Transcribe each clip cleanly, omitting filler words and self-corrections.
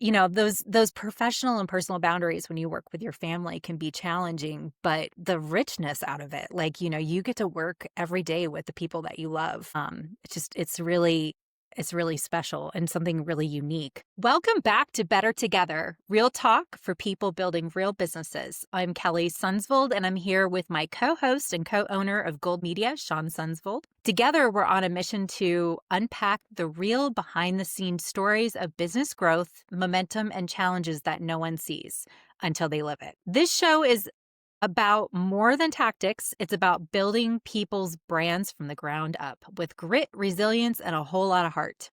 those professional and personal boundaries when you work with your family can be challenging, but the richness out of it, like, you get to work every day with the people that you love. It's really special and something really unique. Welcome back to Better Together, real talk for people building real businesses. I'm Kelly Sundsvold, and I'm here with my co-host and co-owner of Gold Media, Shawn Sundsvold. Together, we're on a mission to unpack the real behind-the-scenes stories of business growth, momentum, and challenges that no one sees until they live it. This show is about more than tactics. It's about building people's brands from the ground up with grit, resilience, and a whole lot of heart.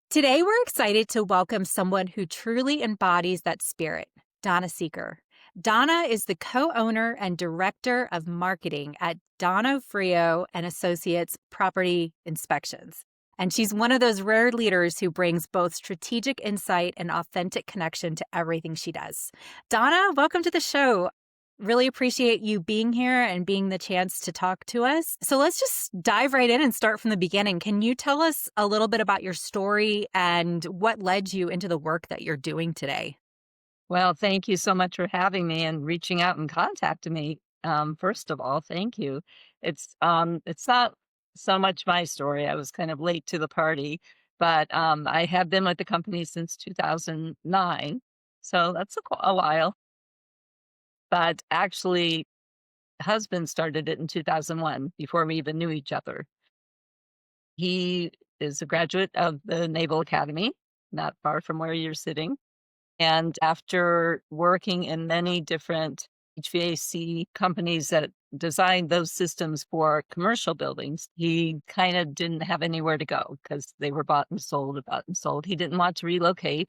Today, we're excited to welcome someone who truly embodies that spirit, Donna Seeker. Donna is the co-owner and director of marketing at Donofrio Associates Property Inspections. And she's one of those rare leaders who brings both strategic insight and authentic connection to everything she does. Donna, welcome to the show. Really appreciate you being here and being the chance to talk to us. So let's just dive right in and start from the beginning. Can you tell us a little bit about your story and what led you into the work that you're doing today? Well, thank you so much for having me and reaching out and contacting me. First of all, thank you. It's not so much my story. I was kind of late to the party, but I have been with the company since 2009, so that's a while. But actually, husband started it in 2001 before we even knew each other. He is a graduate of the Naval Academy, not far from where you're sitting. And after working in many different HVAC companies that designed those systems for commercial buildings, he kind of didn't have anywhere to go because they were bought and sold, bought and sold. He didn't want to relocate.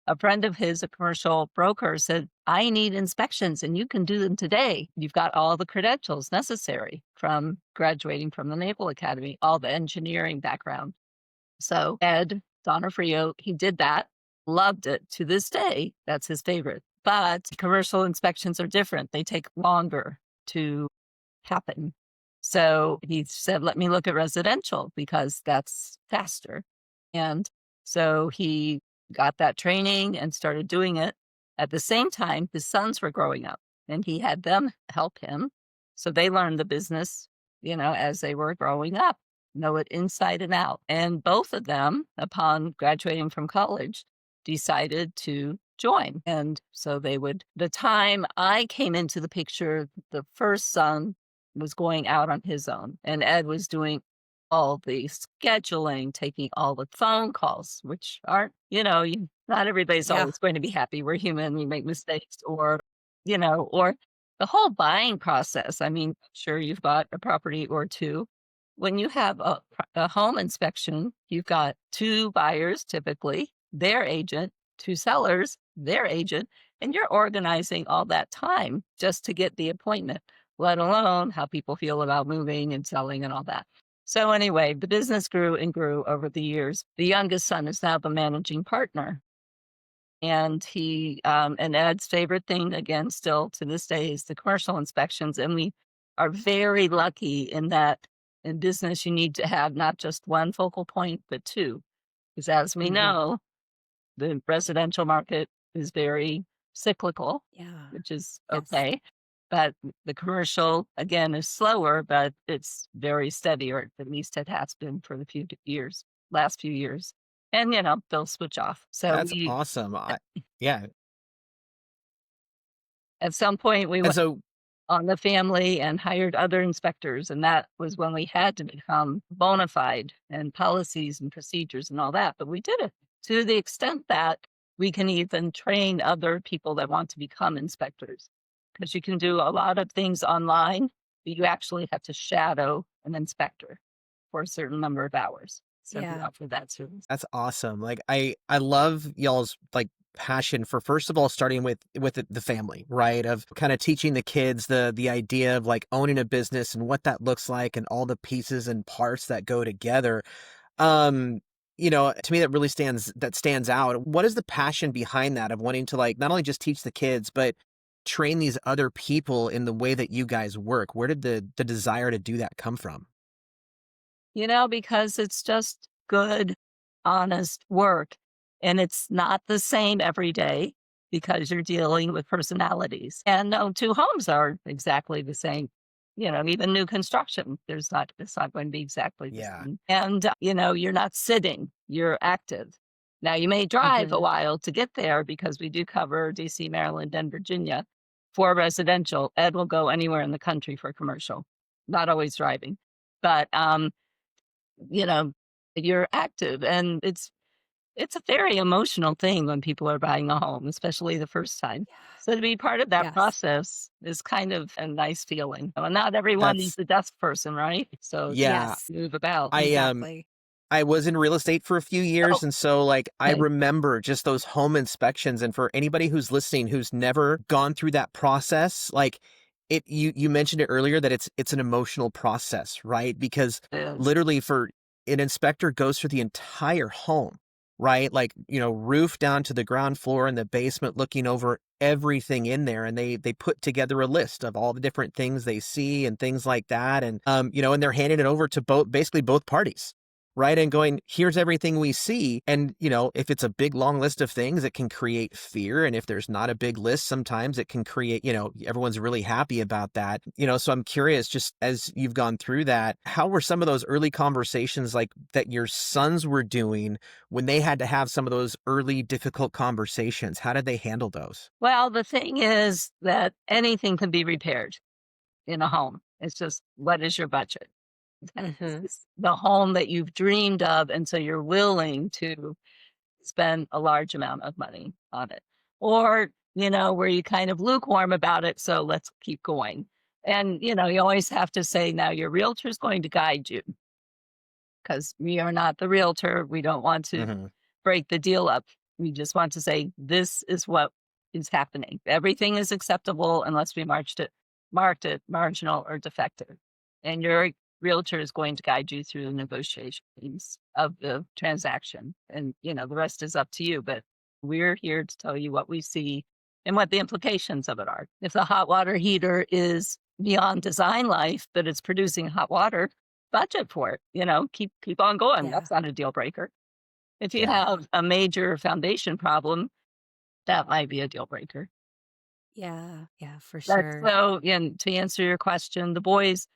A friend of his, a commercial broker, said, I need inspections and you can do them today. You've got all the credentials necessary from graduating from the Naval Academy, all the engineering background. So Ed Donofrio, he did that, loved it. To this day, that's his favorite. But commercial inspections are different. They take longer to happen. So he said, let me look at residential because that's faster. And so he got that training and started doing it. At the same time, his sons were growing up and he had them help him. So they learned the business, as they were growing up, know it inside and out. And both of them, upon graduating from college, decided to join. And so the time I came into the picture, the first son was going out on his own and Ed was doing all the scheduling, taking all the phone calls, which aren't, not everybody's Yeah. always going to be happy. We're human, we make mistakes or the whole buying process. I mean, sure, you've bought a property or two. When you have a home inspection, you've got two buyers, typically, their agent, two sellers, their agent, and you're organizing all that time just to get the appointment, let alone how people feel about moving and selling and all that. So anyway, the business grew and grew over the years. The youngest son is now the managing partner. And and Ed's favorite thing, again, still to this day, is the commercial inspections. And we are very lucky in that in business, you need to have not just one focal point, but two. Because as we know, the residential market is very cyclical, Yeah. which is Yes. okay. But the commercial, again, is slower, but it's very steady, or at least it has been for the last few years. And, they'll switch off. So That's awesome. Yeah. at some point, we And went so, on the family and hired other inspectors. And that was when we had to become bona fide and policies and procedures and all that. But we did it to the extent that we can even train other people that want to become inspectors. Because you can do a lot of things online, but you actually have to shadow an inspector for a certain number of hours. So we Yeah. offer that service. that's awesome. Like I love y'all's passion for, first of all, starting with the family, right? Of kind of teaching the kids the idea of owning a business and what that looks like and all the pieces and parts that go together. To me that really stands out. What is the passion behind that, of wanting to not only just teach the kids, but train these other people in the way that you guys work? Where did the desire to do that come from? Because it's just good, honest work. And it's not the same every day because you're dealing with personalities. And no two homes are exactly the same. Even new construction, it's not going to be exactly the Yeah. same. And, you're not sitting, you're active. Now, you may drive a Mhm. while to get there because we do cover DC, Maryland, and Virginia for residential. Ed will go anywhere in the country for commercial, not always driving. But, you know, you're active, and it's a very emotional thing when people are buying a home, especially the first time. Yeah. So to be part of that Yes. process is kind of a nice feeling. Well, not everyone is That's a desk person, right? So yeah. Yes. move about. I Exactly. I was in real estate for a few Oh, years, and so, like, I okay. remember just those home inspections, and for anybody who's listening who's never gone through that process, like, you mentioned it earlier that it's an emotional process, right? Because It is. literally for an inspector goes through the entire home, right? Like, roof down to the ground floor and the basement, looking over everything in there, and they put together a list of all the different things they see and things like that, and, and they're handing it over to basically both parties, right? And going, here's everything we see. And, if it's a big, long list of things, it can create fear. And if there's not a big list, sometimes it can create, everyone's really happy about that. So I'm curious, just as you've gone through that, how were some of those early conversations like that your sons were doing when they had to have some of those early difficult conversations? How did they handle those? Well, the thing is that anything can be repaired in a home. It's just, what is your budget? This Mhm. is the home that you've dreamed of, and so you're willing to spend a large amount of money on it. Or, where you kind of lukewarm about it, so let's keep going. And, you always have to say, now your realtor is going to guide you because we are not the realtor. We don't want to Hmm. break the deal up. We just want to say, this is what is happening. Everything is acceptable unless we marked it marginal or defective. And your realtor is going to guide you through the negotiations of the transaction. And, the rest is up to you. But we're here to tell you what we see and what the implications of it are. If the hot water heater is beyond design life, but it's producing hot water, budget for it, keep on going. Yeah. That's not a deal breaker. If you Yeah. have a major foundation problem, that might be a deal breaker. Yeah. Yeah, for That's sure. so, and to answer your question, the boys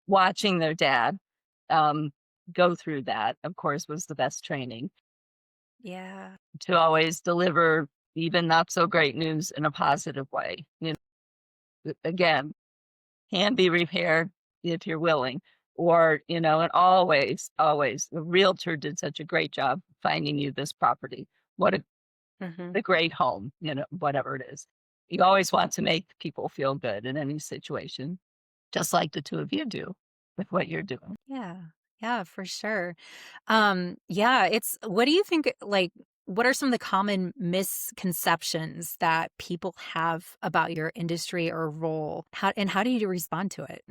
watching their dad um, go through that, of course, was the best training Yeah. to always deliver even not so great news in a positive way. Again, can be repaired if you're willing. Or, and always, the realtor did such a great job finding you this property. What Mhm. a great home, whatever it is. You always want to make people feel good in any situation, just like the two of you do with what you're doing. Yeah. Yeah, for sure. Yeah, what do you think, like, what are some of the common misconceptions that people have about your industry or role? How do you respond to it?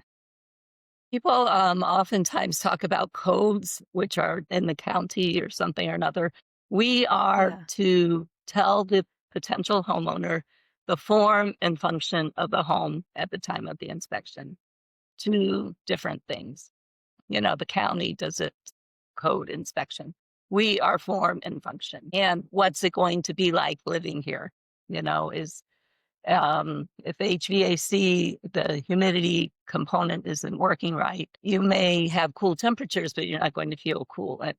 People oftentimes talk about codes, which are in the county or something or another. We are Yeah. to tell the potential homeowner the form and function of the home at the time of the inspection. Two different things. The county does it code inspection. We are form and function. And what's it going to be like living here? Is if HVAC, the humidity component isn't working right, you may have cool temperatures, but you're not going to feel cool. And,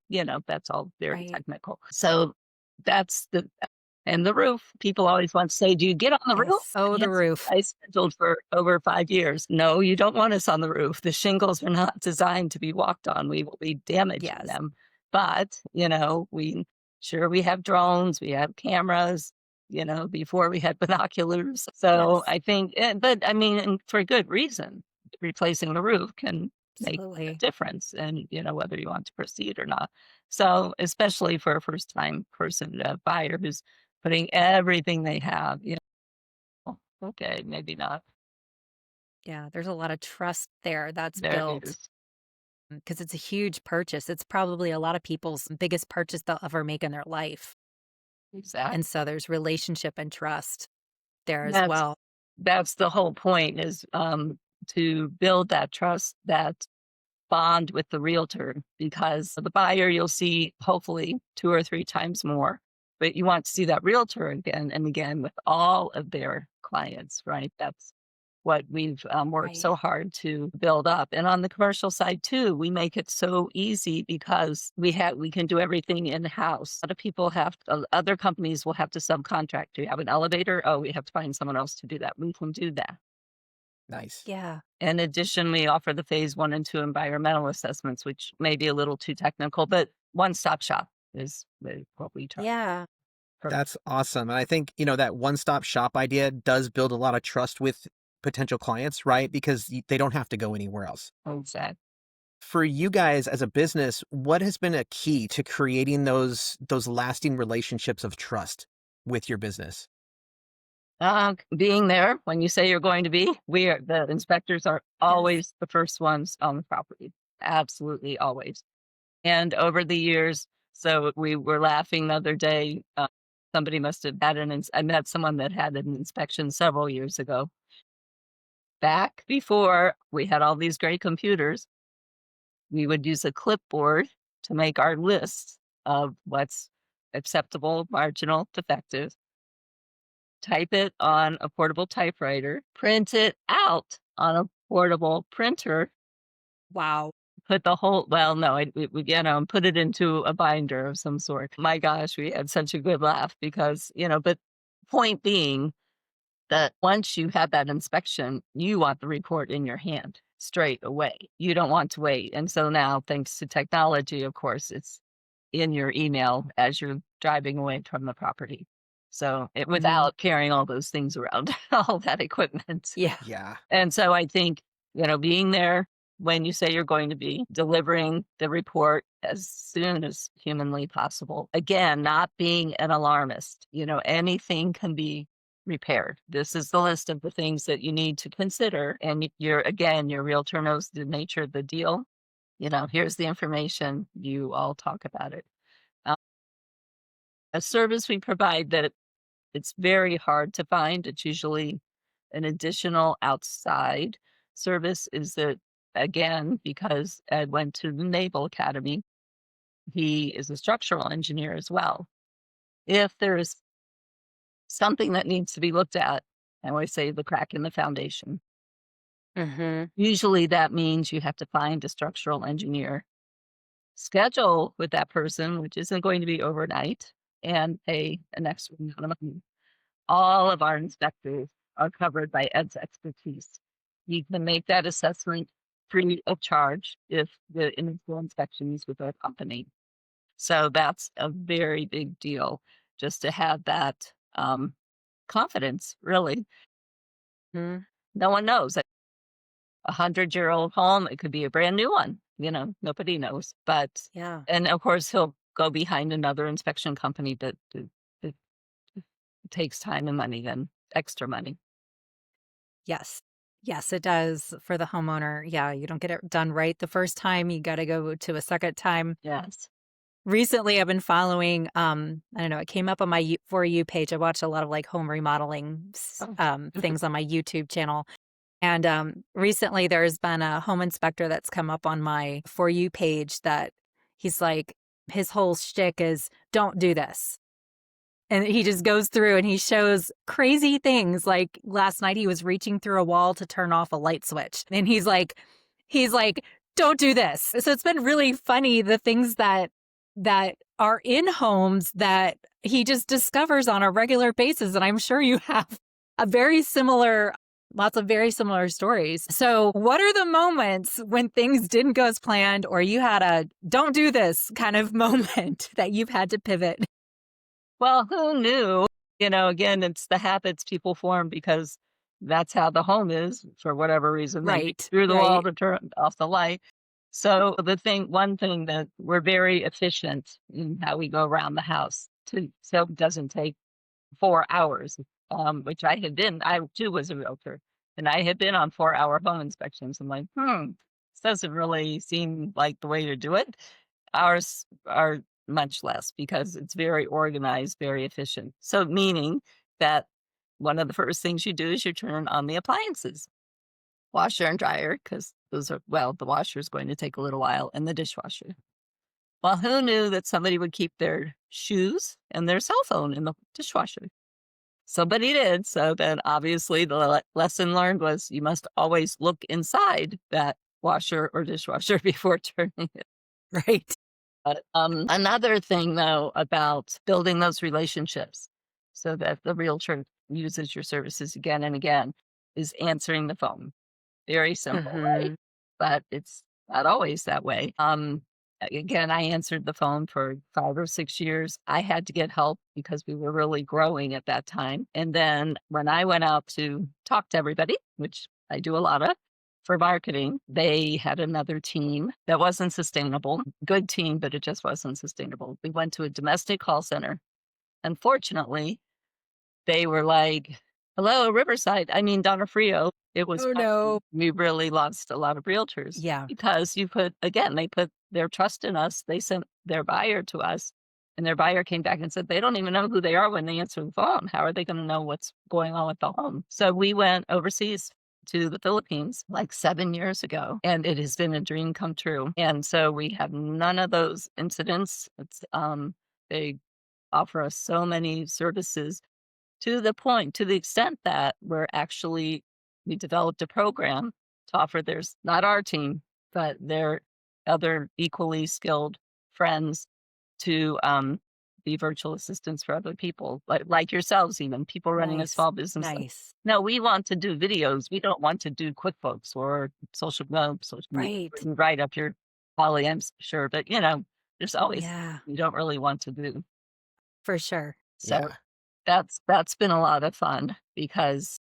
that's all very Right. technical. So that's and the roof. People always want to say, do you get on the roof? Yes. Oh, The the answer is, roof. I scheduled for over 5 years. No, you don't want us on the roof. The shingles are not designed to be walked on. We will be damaging Yes. them. But, we have drones, we have cameras, before we had binoculars. So Yes. I think, but I mean, and for good reason, replacing the roof can make a Absolutely. difference and, whether you want to proceed or not. So especially for a first time person, a buyer who's putting everything they have, okay, maybe not. Yeah, there's a lot of trust there that's There built is. because it's a huge purchase. It's probably a lot of people's biggest purchase they'll ever make in their life. And Exactly. so there's relationship and trust there as That's well. that's the whole point is to build that trust, that bond with the realtor, because the buyer you'll see hopefully 2 or 3 times more. but you want to see that realtor again and again with all of their clients, right? That's what we've worked so Right. hard to build up. And on the commercial side too, we make it so easy because we can do everything in house. A lot of people other companies will have to subcontract. Do you have an elevator? Oh, we have to find someone else to do that. We can do that. Nice. Yeah. In addition, we offer the phase 1 and 2 environmental assessments, which may be a little too technical, but one-stop shop is what we try. Yeah. That's awesome. And I think, that one-stop shop idea does build a lot of trust with potential clients, right? Because they don't have to go anywhere else. Exactly. For you guys as a business, what has been a key to creating those lasting relationships of trust with your business? Being there when you say you're going to be, the inspectors are Yes. always the first ones on the property. Absolutely always. And over the years, so we were laughing the other day, somebody must have had I met someone that had an inspection several years ago. Back before we had all these great computers, we would use a clipboard to make our lists of what's acceptable, marginal, defective, type it on a portable typewriter, print it out on a portable printer, Wow. put the whole, put it into a binder of some sort. My gosh, we had such a good laugh because, but point being that once you have that inspection, you want the report in your hand straight away. You don't want to wait. And so now, thanks to technology, of course, it's in your email as you're driving away from the property. So without carrying all those things around, all that equipment. Yeah. Yeah. And so I think, being there when you say you're going to be, delivering the report as soon as humanly possible. Again, not being an alarmist. Anything can be repaired. This is the list of the things that you need to consider. And your realtor knows the nature of the deal. Here's the information. You all talk about it. A service we provide that it's very hard to find. It's usually an additional outside service is that, again, because Ed went to the Naval Academy, he is a structural engineer as well. If there's something that needs to be looked at, I always say the crack in the foundation. Usually that means you have to find a structural engineer, schedule with that person, which isn't going to be overnight, and pay an extra amount of money. All of our inspectors are covered by Ed's expertise. You can make that assessment free of charge if the initial inspection is with our company. So that's a very big deal, just to have that confidence, really. No one knows. 100-year-old home, it could be a brand new one. Nobody knows. But, Yeah. and of course, he'll go behind another inspection company, but it takes time and money, then extra money. Yes. Yes, it does for the homeowner. Yeah, you don't get it done right the first time. You got to go to a second time. Yes. Recently, I've been following, I don't know, it came up on my For You page. I watch a lot of like home remodeling things on my YouTube channel. And recently there's been a home inspector that's come up on my For You page that he's like, his whole shtick is don't do this. And he just goes through and he shows crazy things. Like last night he was reaching through a wall to turn off a light switch. And he's like, don't do this. So it's been really funny, the things that are in homes that he just discovers on a regular basis. And I'm sure you have lots of very similar stories. So what are the moments when things didn't go as planned, or you had a don't do this kind of moment that you've had to pivot? Well, who knew? Again, it's the habits people form because that's how the home is for whatever reason. They Right. through the wall to turn off the light. So one thing that we're very efficient in how we go around the house so it doesn't take 4 hours, which I too was a realtor, and I had been on 4-hour home inspections. I'm like, this doesn't really seem like the way to do it. Ours are much less because it's very organized, very efficient. So meaning that one of the first things you do is you turn on the appliances, washer and dryer, because the washer is going to take a little while, and the dishwasher. Well, who knew that somebody would keep their shoes and their cell phone in the dishwasher? Somebody did. So then obviously the lesson learned was you must always look inside that washer or dishwasher before turning it. Right. But another thing, though, about building those relationships so that the realtor uses your services again and again is answering the phone. Very simple, right? Mhm. But it's not always that way. Again, I answered the phone for 5 or 6 years. I had to get help because we were really growing at that time. And then when I went out to talk to everybody, which I do a lot of, for marketing, they had another team that wasn't sustainable. Good team, but it just wasn't sustainable. We went to a domestic call center. Unfortunately, they were like, "Hello, Riverside." I mean, Donofrio. It was Oh, funny. no. We really lost a lot of realtors Yeah. because they put their trust in us. They sent their buyer to us, and their buyer came back and said they don't even know who they are when they answer the phone. How are they going to know what's going on with the home? So we went overseas to the Philippines like 7 years ago, and it has been a dream come true. And so we have none of those incidents. They offer us so many services to the extent that we developed a program to offer there's not our team, but their other equally skilled friends to be virtual assistants for other people, like yourselves, even people running a Nice. small business. Nice. No, we want to do videos. We don't want to do QuickBooks or social media. Right. You write up your poly, I'm sure, but there's always Yeah, you don't really want to do. for sure. So Yeah. that's been a lot of fun because,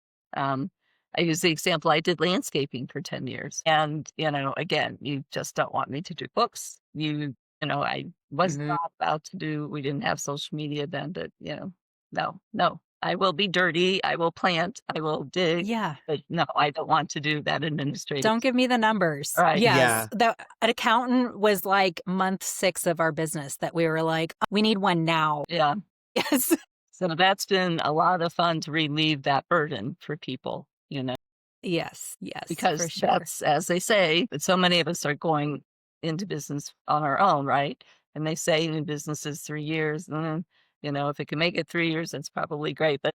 I use the example, I did landscaping for 10 years. And, again, you just don't want me to do books. I was Mhm. not about to we didn't have social media then, but, no, no. I will be dirty. I will plant. I will dig. Yeah. But no, I don't want to do that administrative. Don't give me the numbers. Right. Yes. Yeah. An accountant was like month 6 of our business that we were like, "We need one now." Yeah. Yes. So that's been a lot of fun to relieve that burden for people. Yes. Yes, for Because sure. that's, as they say, but so many of us are going into business on our own, right? And they say in business is 3 years. If it can make it 3 years, that's probably great. But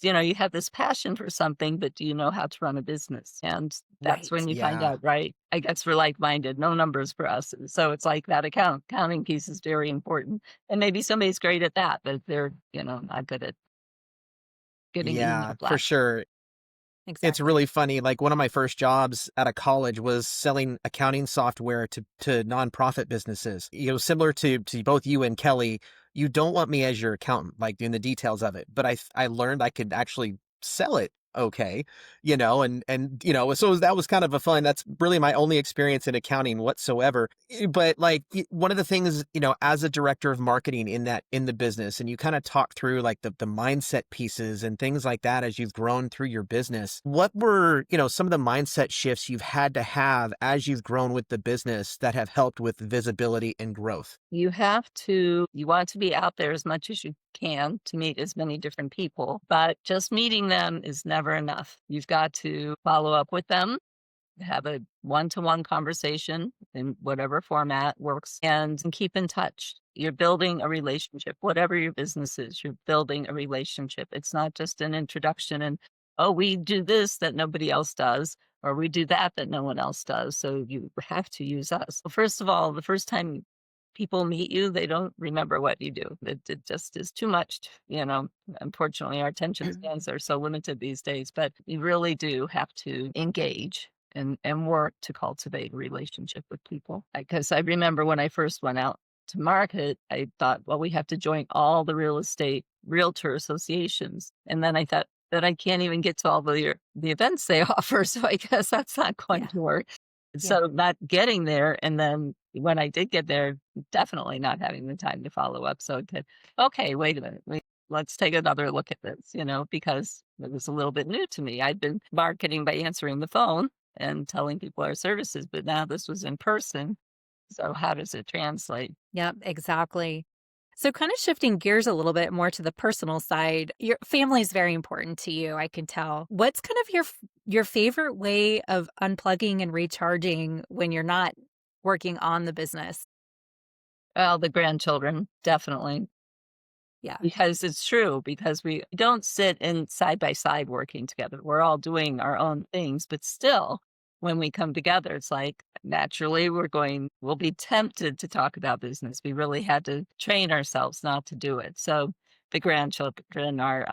you have this passion for something, but do you know how to run a business? And that's Right. when you find Yeah. out, right? I guess we're like-minded, no numbers for us. So it's like that counting piece is very important. And maybe somebody's great at that, but they're, not good at getting email Yeah, for blasts. sure. It's Exactly. really funny. Like one of my first jobs out of college was selling accounting software to nonprofit businesses. Similar to both you and Kelly, you don't want me as your accountant, like doing the details of it. But I learned I could actually sell it okay, so that was kind of a fun. That's really my only experience in accounting whatsoever. But like one of the things, as a director of marketing in the business, and you kind of talk through like the mindset pieces and things like that as you've grown through your business. What were, some of the mindset shifts you've had to have as you've grown with the business that have helped with visibility and growth? You want to be out there as much as you can to meet as many different people, but just meeting them is never enough. You've got to follow up with them, have a one-to-one conversation in whatever format works, and keep in touch. You're building a relationship, whatever your business is, you're building a relationship. It's not just an introduction and, oh, we do this that nobody else does, or we do that no one else does. So you have to use us. Well, first of all, the first time people meet you, they don't remember what you do. It just is too much. Unfortunately, our attention spans are so limited these days, but you really do have to engage and work to cultivate a relationship with people. Because I remember when I first went out to market, I thought, well, we have to join all the realtor associations. And then I thought that I can't even get to all the events they offer. So I guess that's not going Yeah. to work. Yeah. So not getting there. And then when I did get there, definitely not having the time to follow up. So okay, wait a minute. Let's take another look at this, because it was a little bit new to me. I'd been marketing by answering the phone and telling people our services, but now this was in person. So how does it translate? Yep, exactly. So kind of shifting gears a little bit more to the personal side, your family is very important to you, I can tell. What's kind of your favorite way of unplugging and recharging when you're not working on the business? Well, the grandchildren, definitely. Yeah. Because it's true, because we don't sit in side by side working together. We're all doing our own things, but still, when we come together, it's like naturally we'll be tempted to talk about business. We really had to train ourselves not to do it. So the grandchildren are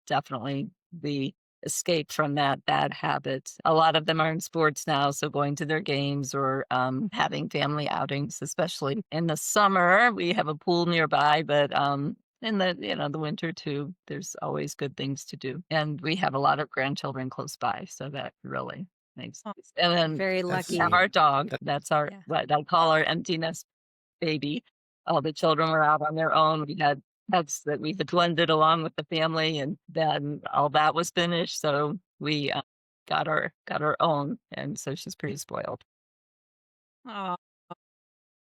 definitely the escape from that bad habit. A lot of them are in sports now, so going to their games or having family outings, especially in the summer. We have a pool nearby, but in the winter too, there's always good things to do. And we have a lot of grandchildren close by, so that really makes Oh, sense. And then very That's we lucky. have sweet. our dog. That, That's our Yeah. what I call our empty nest baby. All the children were out on their own. We had pets that we had blended along with the family, and then all that was finished. So we got our own, and so she's pretty spoiled. Oh,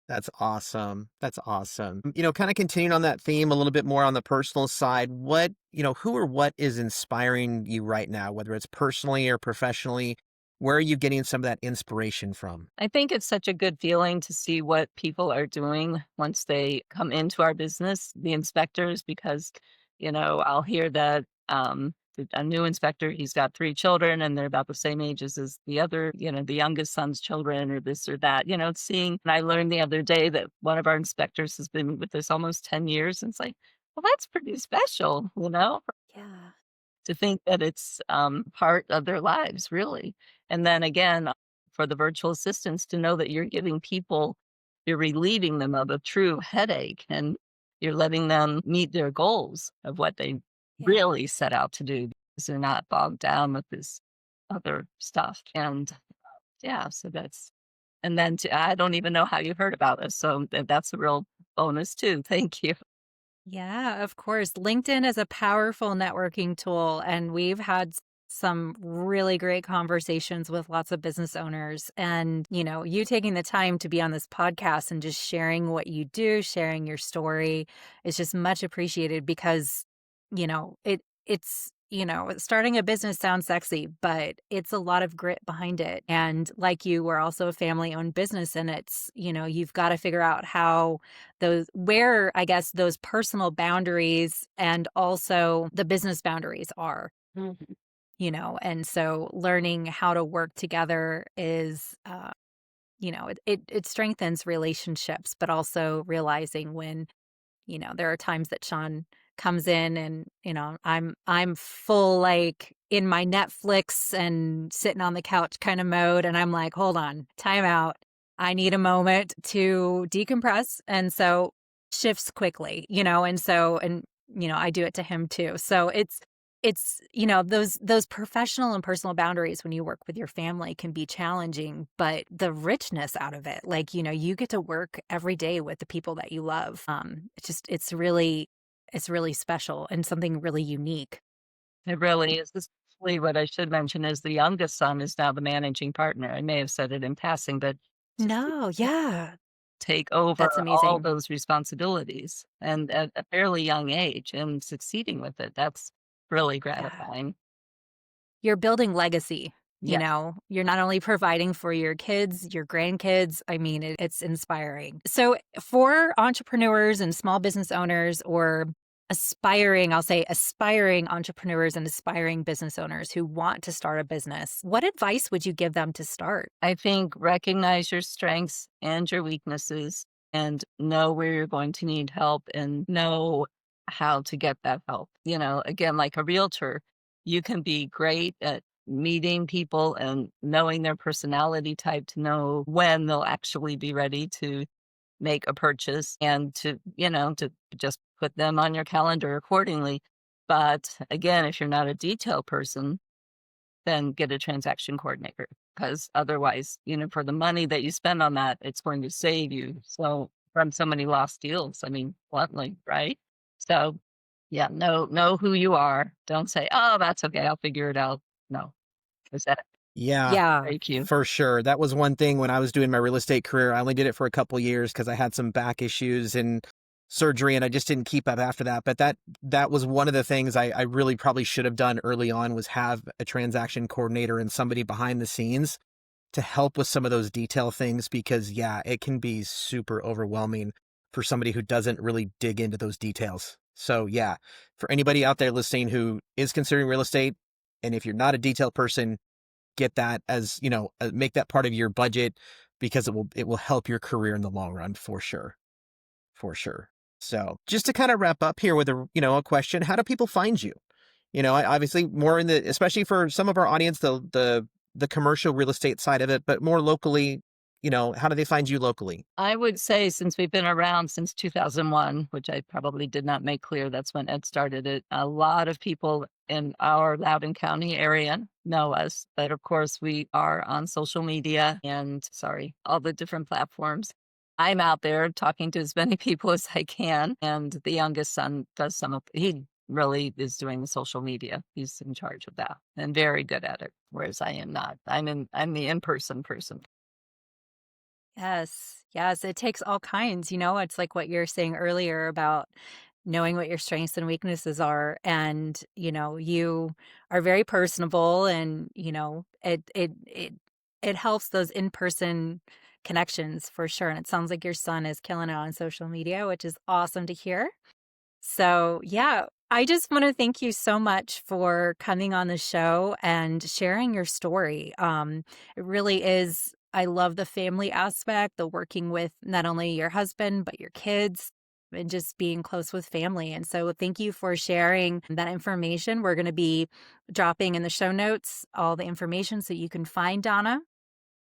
that's awesome. That's awesome. Kind of continuing on that theme a little bit more on the personal side, who or what is inspiring you right now, whether it's personally or professionally? Where are you getting some of that inspiration from? I think it's such a good feeling to see what people are doing once they come into our business, the inspectors, because, I'll hear that a new inspector, he's got 3 children and they're about the same ages as the other, the youngest son's children or this or that, seeing. And I learned the other day that one of our inspectors has been with us almost 10 years. And it's like, well, that's pretty special, yeah. to think that it's part of their lives, really. And then again, for the virtual assistants to know that you're relieving them of a true headache and you're letting them meet their goals of what they Yeah. really set out to do because they're not bogged down with this other stuff. And yeah, so and then I don't even know how you heard about us. So that's a real bonus too. Thank you. Yeah, of course. LinkedIn is a powerful networking tool, and we've had some really great conversations with lots of business owners. And, you taking the time to be on this podcast and just sharing what you do, sharing your story is just much appreciated because, starting a business sounds sexy, but it's a lot of grit behind it. And like you, we're also a family owned business, and it's, you've got to figure out where I guess those personal boundaries and also the business boundaries are, Mhm. and so learning how to work together is, it strengthens relationships, but also realizing when, there are times that Shawn comes in and, I'm full, like in my Netflix and sitting on the couch kind of mode. And I'm like, hold on, time out. I need a moment to decompress. And so shifts quickly, I do it to him too. So it's those professional and personal boundaries when you work with your family can be challenging, but the richness out of it, like, you get to work every day with the people that you love. It's really special and something really unique. It really is. Especially what I should mention is the youngest son is now the managing partner. I may have said it in passing, but to see No, yeah, take over that's all amazing. those responsibilities and at a fairly young age and succeeding with it, that's really Yeah. gratifying. You're building legacy. Yes. You're not only providing for your kids, your grandkids. I mean, it's inspiring. So, for entrepreneurs and small business owners, or I'll say aspiring entrepreneurs and aspiring business owners who want to start a business, what advice would you give them to start? I think recognize your strengths and your weaknesses and know where you're going to need help and know how to get that help. Again, like a realtor, you can be great at meeting people and knowing their personality type to know when they'll actually be ready to make a purchase and to just put them on your calendar accordingly. But again, if you're not a detail person, then get a transaction coordinator because otherwise, for the money that you spend on that, it's going to save you from so many lost deals. I mean, bluntly, right? So yeah, know who you are. Don't say, oh, that's okay, I'll figure it out. No, is that Yeah, Yeah. break you? for sure. That was one thing when I was doing my real estate career. I only did it for a couple years because I had some back issues and surgery, and I just didn't keep up after that. But that was one of the things I really probably should have done early on, was have a transaction coordinator and somebody behind the scenes to help with some of those detail things, because yeah, it can be super overwhelming for somebody who doesn't really dig into those details. So yeah, for anybody out there listening who is considering real estate, and if you're not a detail person, get that as, make that part of your budget, because it will help your career in the long run for sure. For sure. So just to kind of wrap up here with a question, how do people find you? Obviously more especially for some of our audience, the commercial real estate side of it, but more locally, how do they find you locally? I would say since we've been around since 2001, which I probably did not make clear, that's when Ed started it. A lot of people in our Loudoun County area know us, but of course we are on social media and all the different platforms. I'm out there talking to as many people as I can, and the youngest son does he really is doing the social media. He's in charge of that and very good at it, whereas I am not. I'm the in-person person. Yes. Yes. It takes all kinds, it's like what you're saying earlier about knowing what your strengths and weaknesses are. And, you are very personable and, it helps those in-person connections for sure. And it sounds like your son is killing it on social media, which is awesome to hear. So, yeah, I just want to thank you so much for coming on the show and sharing your story. It really is. I love the family aspect, the working with not only your husband, but your kids and just being close with family. And so thank you for sharing that information. We're going to be dropping in the show notes all the information so you can find Donna.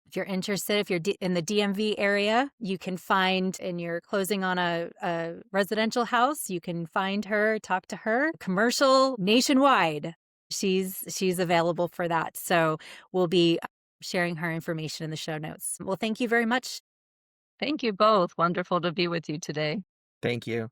If you're interested, if you're in the DMV area, you can find, and you're closing on a residential house, you can find her, talk to her. Commercial nationwide, she's available for that. So we'll be sharing her information in the show notes. Well, thank you very much. Thank you both. Wonderful to be with you today. Thank you.